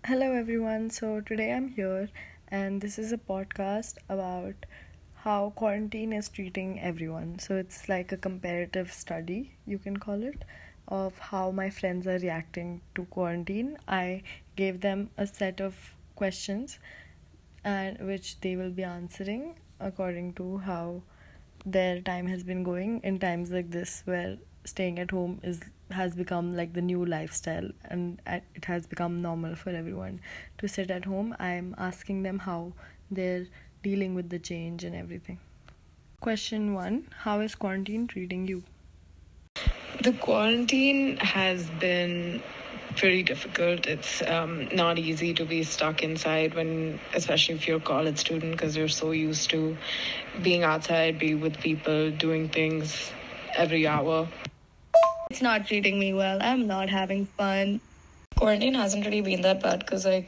Hello, everyone. So, today I'm here, and this is a podcast about how quarantine is treating everyone. So, it's like a comparative study, you can call it, of how my friends are reacting to quarantine. I gave them a set of questions, and which they will be answering according to how their time has been going in times like this where staying at home is has become like the new lifestyle, and it has become normal for everyone to sit at home. I'm asking them how they're dealing with the change and everything. Question 1: how is quarantine treating you? The quarantine has been pretty difficult. It's not easy to be stuck inside especially if you're a college student, because you're so used to being outside, being with people, doing things every hour. It's not treating me well. I'm not having fun. Quarantine hasn't really been that bad because I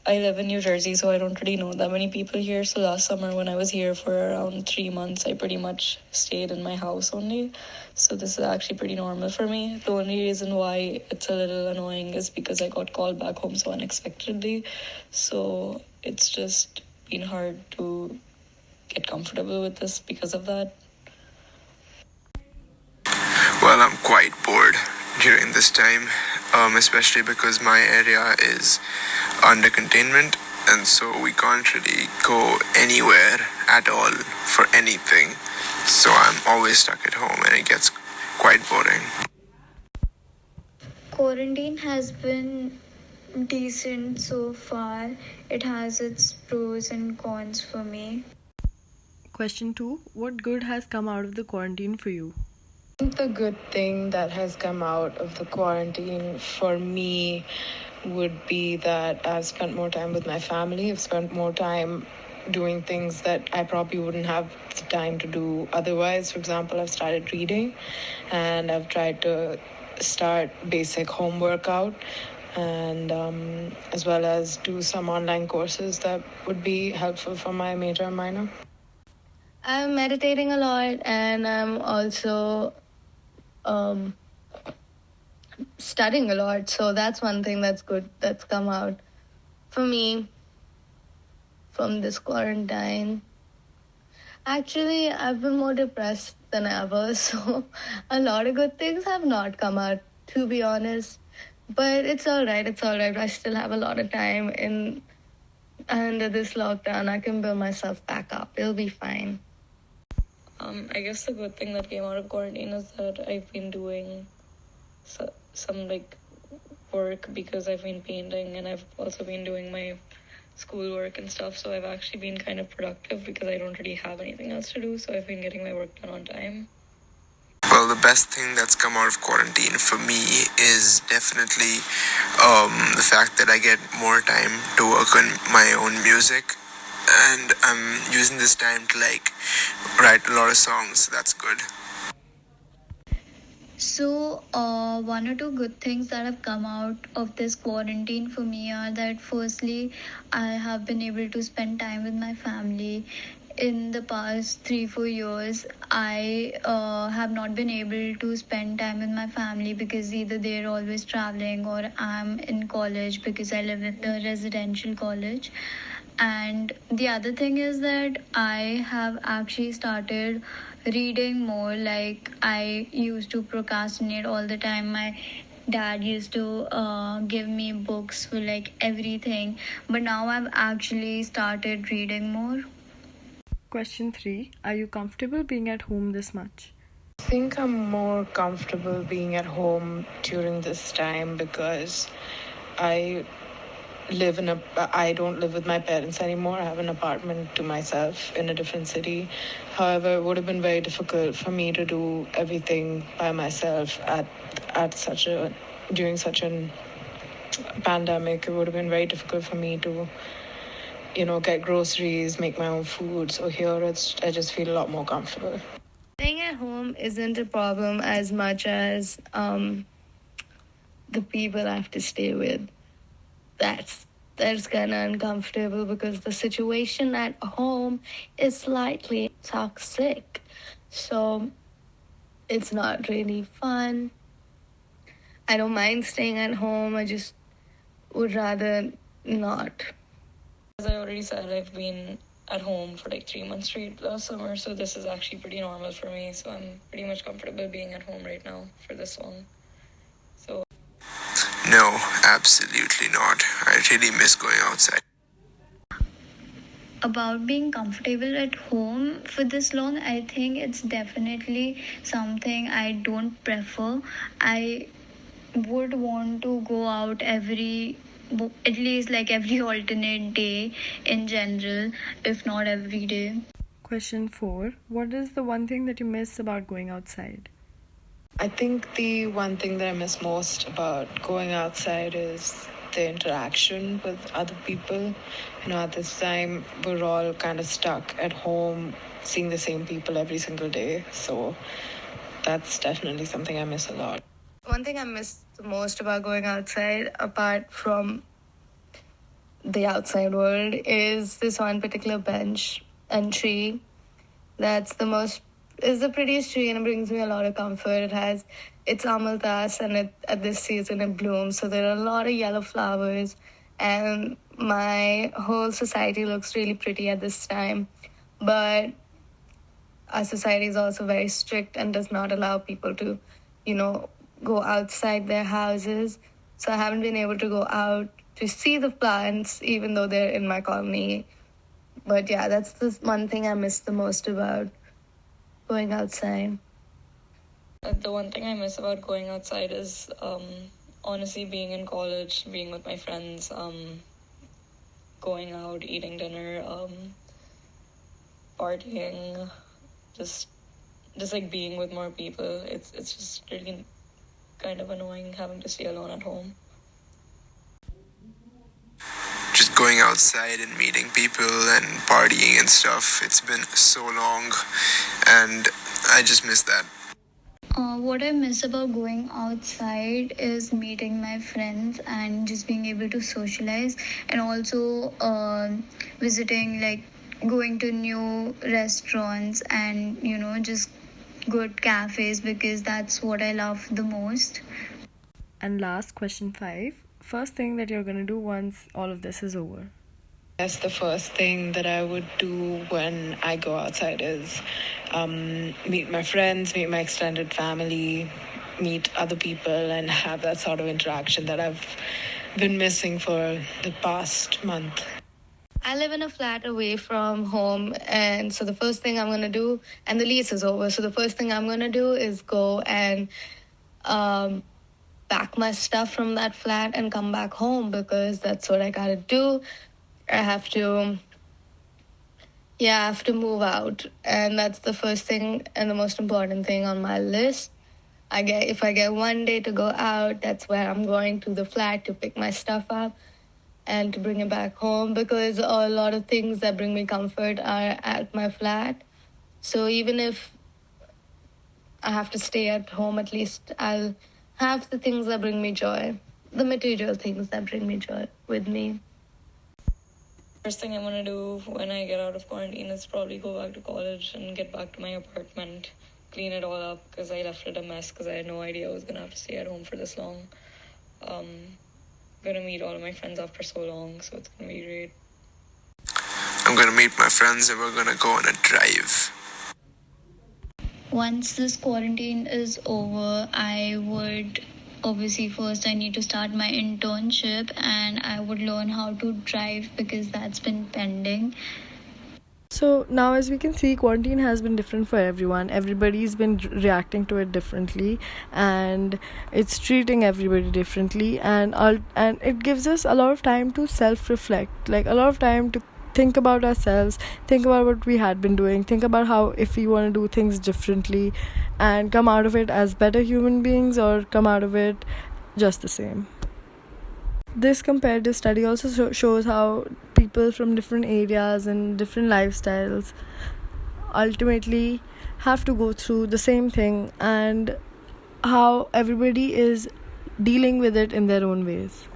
live in New Jersey, so I don't really know that many people here. So last summer when I was here for around 3 months, I pretty much stayed in my house only. So this is actually pretty normal for me. The only reason why it's a little annoying is because I got called back home so unexpectedly. So it's just been hard to get comfortable with this because of that. Well, I'm quite bored during this time, especially because my area is under containment, and so we can't really go anywhere at all for anything. So I'm always stuck at home, and it gets quite boring. Quarantine has been decent so far. It has its pros and cons for me. Question 2: what good has come out of the quarantine for you? I think the good thing that has come out of the quarantine for me would be that I've spent more time with my family. I've spent more time doing things that I probably wouldn't have the time to do otherwise. For example, I've started reading and I've tried to start basic home workout, and as well as do some online courses that would be helpful for my major and minor. I'm meditating a lot, and I'm also studying a lot. So that's one thing that's good that's come out for me from this quarantine. Actually, I've been more depressed than ever, so a lot of good things have not come out, to be honest. But it's all right. It's all right. I still have a lot of time in under this lockdown. I can build myself back up. It'll be fine. I guess the good thing that came out of quarantine is that I've been doing some like work, because I've been painting and I've also been doing my schoolwork and stuff. So I've actually been kind of productive because I don't really have anything else to do. So I've been getting my work done on time. Well, the best thing that's come out of quarantine for me is definitely the fact that I get more time to work on my own music, and I'm using this time to write a lot of songs. That's good. So, one or two good things that have come out of this quarantine for me are that firstly, I have been able to spend time with my family. In the past 3-4 years, I have not been able to spend time with my family because either they're always traveling or I'm in college because I live in the residential college. And the other thing is that I have actually started reading more. Like, I used to procrastinate all the time. My dad used to give me books for like everything, but now I've actually started reading more. Question 3: are you comfortable being at home this much? I think I'm more comfortable being at home during this time because I I don't live with my parents anymore. I have an apartment to myself in a different city. However, it would have been very difficult for me to do everything by myself during such a pandemic. It would have been very difficult for me to, get groceries, make my own food. So here I just feel a lot more comfortable. Staying at home isn't a problem as much as the people I have to stay with. That's kind of uncomfortable because the situation at home is slightly toxic. So it's not really fun. I don't mind staying at home. I just would rather not. As I already said, I've been at home for like 3 months straight last summer, so this is actually pretty normal for me. So I'm pretty much comfortable being at home right now for this long. So No, absolutely not. I really miss going outside. About being comfortable at home for this long, I think it's definitely something I don't prefer. I would want to go out at least like every alternate day in general, if not every day. Question 4. What is the one thing that you miss about going outside? I think the one thing that I miss most about going outside is the interaction with other people. At this time, we're all kind of stuck at home, seeing the same people every single day. So that's definitely something I miss a lot. One thing I miss the most about going outside, apart from the outside world, is this one particular bench and tree. That's is the prettiest tree, and it brings me a lot of comfort. It's amalthas, and at this season it blooms, so there are a lot of yellow flowers, and my whole society looks really pretty at this time. But our society is also very strict and does not allow people to, go outside their houses. So I haven't been able to go out to see the plants, even though they're in my colony. But yeah, that's the one thing I miss the most about going outside. The one thing I miss about going outside is honestly being in college, being with my friends, going out, eating dinner, partying, just like being with more people. It's just really kind of annoying having to stay alone at home. Just going outside and meeting people and partying and stuff. It's been so long and I just miss that. What I miss about going outside is meeting my friends and just being able to socialize, and also visiting, like going to new restaurants and just good cafes, because that's what I love the most. And last, question 5. First thing that you're going to do once all of this is over. That's the first thing that I would do when I go outside is meet my friends, meet my extended family, meet other people, and have that sort of interaction that I've been missing for the past month. I live in a flat away from home, and so the first thing I'm going to do, and the lease is over, so the first thing I'm going to do is go and pack my stuff from that flat and come back home, because that's what I got to do. I have to move out, and that's the first thing and the most important thing on my list. If I get one day to go out, that's where I'm going to the flat to pick my stuff up and to bring it back home, because a lot of things that bring me comfort are at my flat. So even if I have to stay at home, at least I'll have the things that bring me joy, the material things that bring me joy with me. First thing I'm going to do when I get out of quarantine is probably go back to college and get back to my apartment, clean it all up, because I left it a mess because I had no idea I was going to have to stay at home for this long. Going to meet all of my friends after so long, so it's going to be great. I'm going to meet my friends and we're going to go on a drive. Once this quarantine is over, I would obviously first I need to start my internship, and I would learn how to drive because that's been pending. So now, as we can see, quarantine has been different for everyone. Everybody's been reacting to it differently, and it's treating everybody differently, and it gives us a lot of time to self-reflect, like a lot of time to think about ourselves, think about what we had been doing, think about how if we want to do things differently and come out of it as better human beings or come out of it just the same. This comparative study also shows how people from different areas and different lifestyles ultimately have to go through the same thing, and how everybody is dealing with it in their own ways.